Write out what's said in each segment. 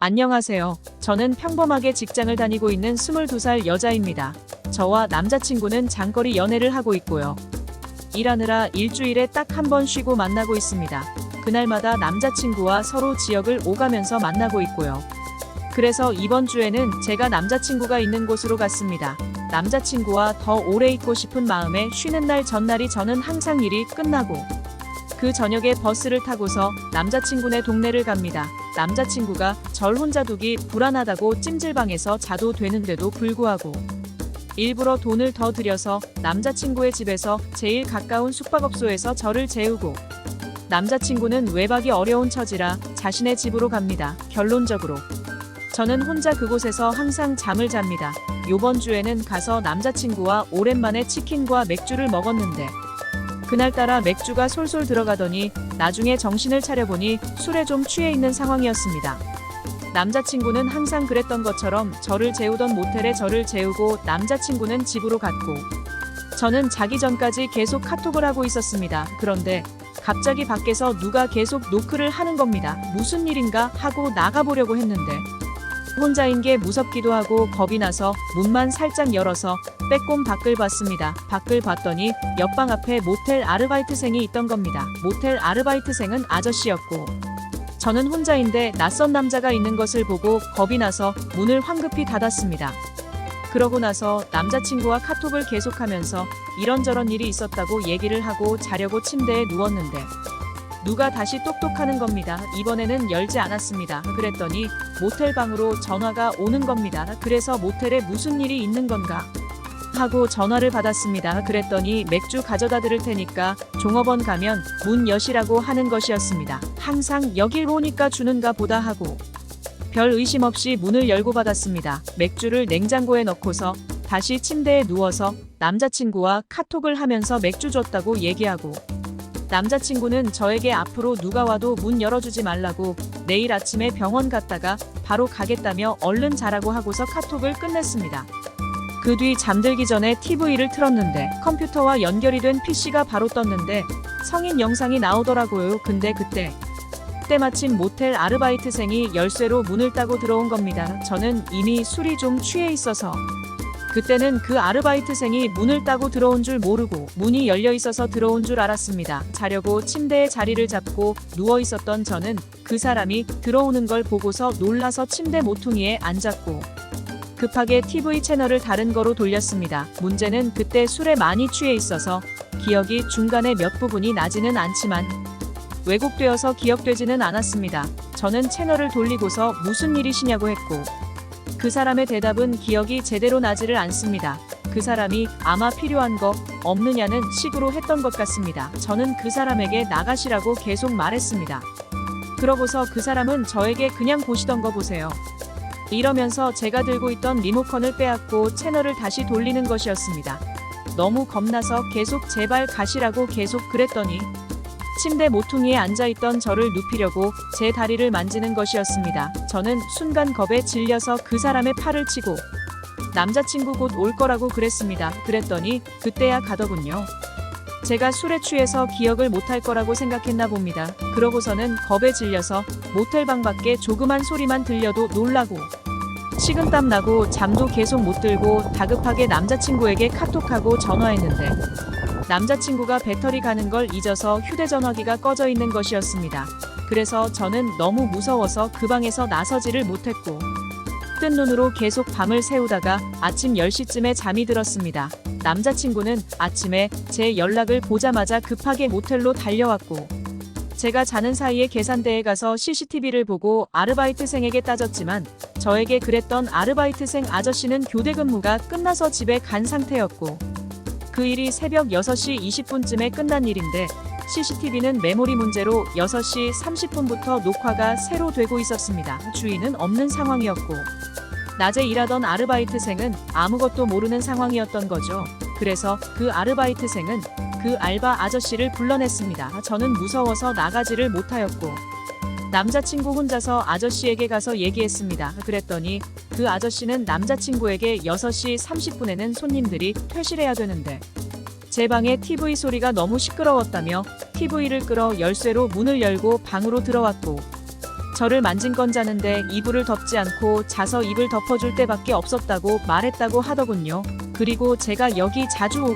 안녕하세요. 저는 평범하게 직장을 다니고 있는 22살 여자입니다. 저와 남자친구는 장거리 연애를 하고 있고요. 일하느라 일주일에 딱 한 번 쉬고 만나고 있습니다. 그날마다 남자친구와 서로 지역을 오가면서 만나고 있고요. 그래서 이번 주에는 제가 남자친구가 있는 곳으로 갔습니다. 남자친구와 더 오래 있고 싶은 마음에 쉬는 날 전날이 저는 항상 일이 끝나고 그 저녁에 버스를 타고서 남자친구네 동네를 갑니다. 남자친구가 절 혼자 두기 불안하다고 찜질방에서 자도 되는데도 불구하고 일부러 돈을 더 들여서 남자친구의 집에서 제일 가까운 숙박업소에서 저를 재우고 남자친구는 외박이 어려운 처지라 자신의 집으로 갑니다. 결론적으로 저는 혼자 그곳에서 항상 잠을 잡니다. 요번 주에는 가서 남자친구와 오랜만에 치킨과 맥주를 먹었는데 그날따라 맥주가 솔솔 들어가더니 나중에 정신을 차려보니 술에 좀 취해 있는 상황이었습니다. 남자친구는 항상 그랬던 것처럼 저를 재우던 모텔에 저를 재우고 남자친구는 집으로 갔고 저는 자기 전까지 계속 카톡을 하고 있었습니다. 그런데 갑자기 밖에서 누가 계속 노크를 하는 겁니다. 무슨 일인가 하고 나가보려고 했는데 혼자인 게 무섭기도 하고 겁이 나서 문만 살짝 열어서 빼꼼 밖을 봤습니다. 밖을 봤더니 옆방 앞에 모텔 아르바이트생이 있던 겁니다. 모텔 아르바이트생은 아저씨였고 저는 혼자인데 낯선 남자가 있는 것을 보고 겁이 나서 문을 황급히 닫았습니다. 그러고 나서 남자친구와 카톡을 계속하면서 이런저런 일이 있었다고 얘기를 하고 자려고 침대에 누웠는데 누가 다시 똑똑하는 겁니다. 이번에는 열지 않았습니다. 그랬더니 모텔 방으로 전화가 오는 겁니다. 그래서 모텔에 무슨 일이 있는 건가 하고 전화를 받았습니다. 그랬더니 맥주 가져다 드릴 테니까 종업원 가면 문 여시라고 하는 것이었습니다. 항상 여길 오니까 주는가 보다 하고 별 의심 없이 문을 열고 받았습니다. 맥주를 냉장고에 넣고서 다시 침대에 누워서 남자친구와 카톡을 하면서 맥주 줬다고 얘기하고 남자친구는 저에게 앞으로 누가 와도 문 열어주지 말라고 내일 아침에 병원 갔다가 바로 가겠다며 얼른 자라고 하고서 카톡을 끝냈습니다. 그 뒤 잠들기 전에 TV를 틀었는데 컴퓨터와 연결이 된 PC가 바로 떴는데 성인 영상이 나오더라고요. 근데 그때 때마침 모텔 아르바이트생이 열쇠로 문을 따고 들어온 겁니다. 저는 이미 술이 좀 취해 있어서 그때는 그 아르바이트생이 문을 따고 들어온 줄 모르고 문이 열려 있어서 들어온 줄 알았습니다. 자려고 침대에 자리를 잡고 누워 있었던 저는 그 사람이 들어오는 걸 보고서 놀라서 침대 모퉁이에 앉았고 급하게 TV 채널을 다른 거로 돌렸습니다. 문제는 그때 술에 많이 취해 있어서 기억이 중간에 몇 부분이 나지는 않지만 왜곡되어서 기억되지는 않았습니다. 저는 채널을 돌리고서 무슨 일이시냐고 했고 그 사람의 대답은 기억이 제대로 나지를 않습니다. 그 사람이 아마 필요한 거 없느냐는 식으로 했던 것 같습니다. 저는 그 사람에게 나가시라고 계속 말했습니다. 그러고서 그 사람은 저에게 그냥 보시던 거 보세요. 이러면서 제가 들고 있던 리모컨을 빼앗고 채널을 다시 돌리는 것이었습니다. 너무 겁나서 계속 제발 가시라고 계속 그랬더니 침대 모퉁이에 앉아있던 저를 눕히려고 제 다리를 만지는 것이었습니다. 저는 순간 겁에 질려서 그 사람의 팔을 치고 남자친구 곧 올 거라고 그랬습니다. 그랬더니 그때야 가더군요. 제가 술에 취해서 기억을 못할 거라고 생각했나 봅니다. 그러고서는 겁에 질려서 모텔방 밖에 조그만 소리만 들려도 놀라고 식은땀 나고 잠도 계속 못 들고 다급하게 남자친구에게 카톡하고 전화했는데 남자친구가 배터리 가는 걸 잊어서 휴대전화기가 꺼져 있는 것이었습니다. 그래서 저는 너무 무서워서 그 방에서 나서지를 못했고 뜬 눈으로 계속 밤을 새우다가 아침 10시쯤에 잠이 들었습니다. 남자친구는 아침에 제 연락을 보자마자 급하게 모텔로 달려왔고 제가 자는 사이에 계산대에 가서 CCTV를 보고 아르바이트생에게 따졌지만 저에게 그랬던 아르바이트생 아저씨는 교대 근무가 끝나서 집에 간 상태였고 그 일이 새벽 6시 20분쯤에 끝난 일인데 CCTV는 메모리 문제로 6시 30분부터 녹화가 새로 되고 있었습니다. 주인은 없는 상황이었고 낮에 일하던 아르바이트생은 아무것도 모르는 상황이었던 거죠. 그래서 그 아르바이트생은 그 알바 아저씨를 불러냈습니다. 저는 무서워서 나가지를 못하였고 남자친구 혼자서 아저씨에게 가서 얘기했습니다. 그랬더니 그 아저씨는 남자친구에게 6시 30분에는 손님들이 퇴실해야 되는데 제 방에 TV 소리가 너무 시끄러웠다며 TV를 끌어 열쇠로 문을 열고 방으로 들어왔고 저를 만진 건 자는데 이불을 덮지 않고 자서 이불 덮어줄 때밖에 없었다고 말했다고 하더군요. 그리고 제가 여기 자주 오고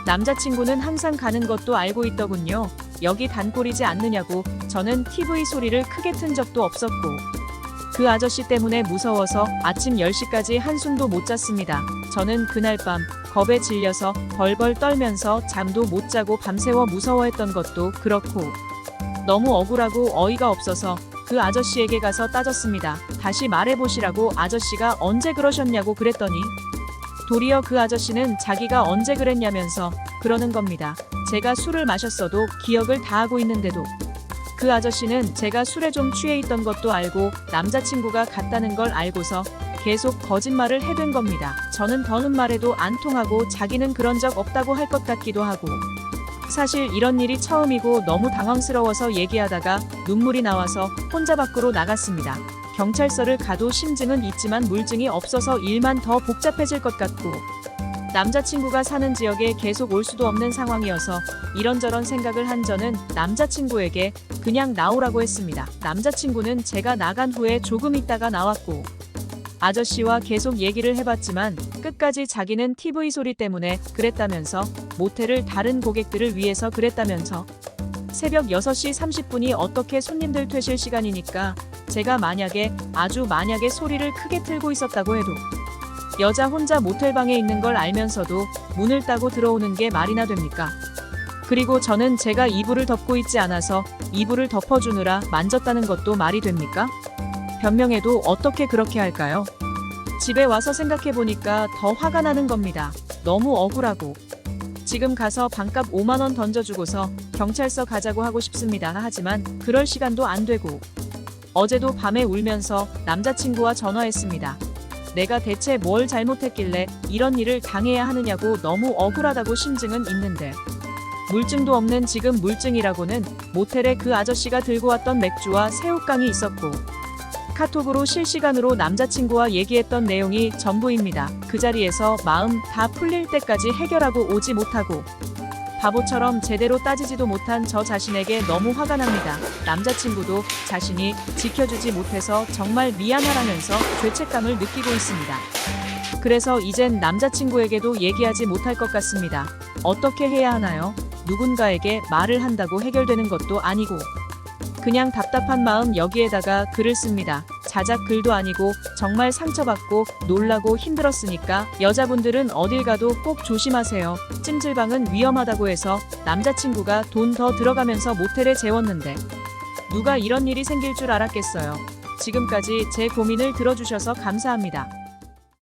남자친구는 항상 가는 것도 알고 있더군요. 여기 단골이지 않느냐고. 저는 TV 소리를 크게 튼 적도 없었고 그 아저씨 때문에 무서워서 아침 10시까지 한숨도 못 잤습니다. 저는 그날 밤 겁에 질려서 벌벌 떨면서 잠도 못 자고 밤새워 무서워했던 것도 그렇고 너무 억울하고 어이가 없어서 그 아저씨에게 가서 따졌습니다. 다시 말해보시라고. 아저씨가 언제 그러셨냐고 그랬더니 도리어 그 아저씨는 자기가 언제 그랬냐면서 그러는 겁니다. 제가 술을 마셨어도 기억을 다 하고 있는데도 그 아저씨는 제가 술에 좀 취해 있던 것도 알고 남자친구가 갔다는 걸 알고서 계속 거짓말을 해댄 겁니다. 저는 더는 말해도 안 통하고 자기는 그런 적 없다고 할 것 같기도 하고 사실 이런 일이 처음이고 너무 당황스러워서 얘기하다가 눈물이 나와서 혼자 밖으로 나갔습니다. 경찰서를 가도 심증은 있지만 물증이 없어서 일만 더 복잡해질 것 같고 남자친구가 사는 지역에 계속 올 수도 없는 상황이어서 이런저런 생각을 한 저는 남자친구에게 그냥 나오라고 했습니다. 남자친구는 제가 나간 후에 조금 있다가 나왔고 아저씨와 계속 얘기를 해봤지만 끝까지 자기는 TV 소리 때문에 그랬다면서 모텔을 다른 고객들을 위해서 그랬다면서 새벽 6시 30분이 어떻게 손님들 퇴실 시간이니까 제가 만약에 소리를 크게 틀고 있었다고 해도 여자 혼자 모텔방에 있는 걸 알면서도 문을 따고 들어오는 게 말이나 됩니까? 그리고 저는 제가 이불을 덮고 있지 않아서 이불을 덮어주느라 만졌다는 것도 말이 됩니까? 변명해도 어떻게 그렇게 할까요? 집에 와서 생각해보니까 더 화가 나는 겁니다. 너무 억울하고 지금 가서 반값 5만 원 던져주고서 경찰서 가자고 하고 싶습니다. 하지만 그럴 시간도 안 되고 어제도 밤에 울면서 남자친구와 전화했습니다. 내가 대체 뭘 잘못했길래 이런 일을 당해야 하느냐고. 너무 억울하다고. 심증은 있는데 물증도 없는 지금. 물증이라고는 모텔에 그 아저씨가 들고 왔던 맥주와 새우깡이 있었고 카톡으로 실시간으로 남자친구와 얘기했던 내용이 전부입니다. 그 자리에서 마음 다 풀릴 때까지 해결하고 오지 못하고 바보처럼 제대로 따지지도 못한 저 자신에게 너무 화가 납니다. 남자친구도 자신이 지켜주지 못해서 정말 미안하라면서 죄책감을 느끼고 있습니다. 그래서 이젠 남자친구에게도 얘기하지 못할 것 같습니다. 어떻게 해야 하나요? 누군가에게 말을 한다고 해결되는 것도 아니고 그냥 답답한 마음 여기에다가 글을 씁니다. 자작 글도 아니고 정말 상처받고 놀라고 힘들었으니까 여자분들은 어딜 가도 꼭 조심하세요. 찜질방은 위험하다고 해서 남자친구가 돈 더 들어가면서 모텔에 재웠는데 누가 이런 일이 생길 줄 알았겠어요. 지금까지 제 고민을 들어주셔서 감사합니다.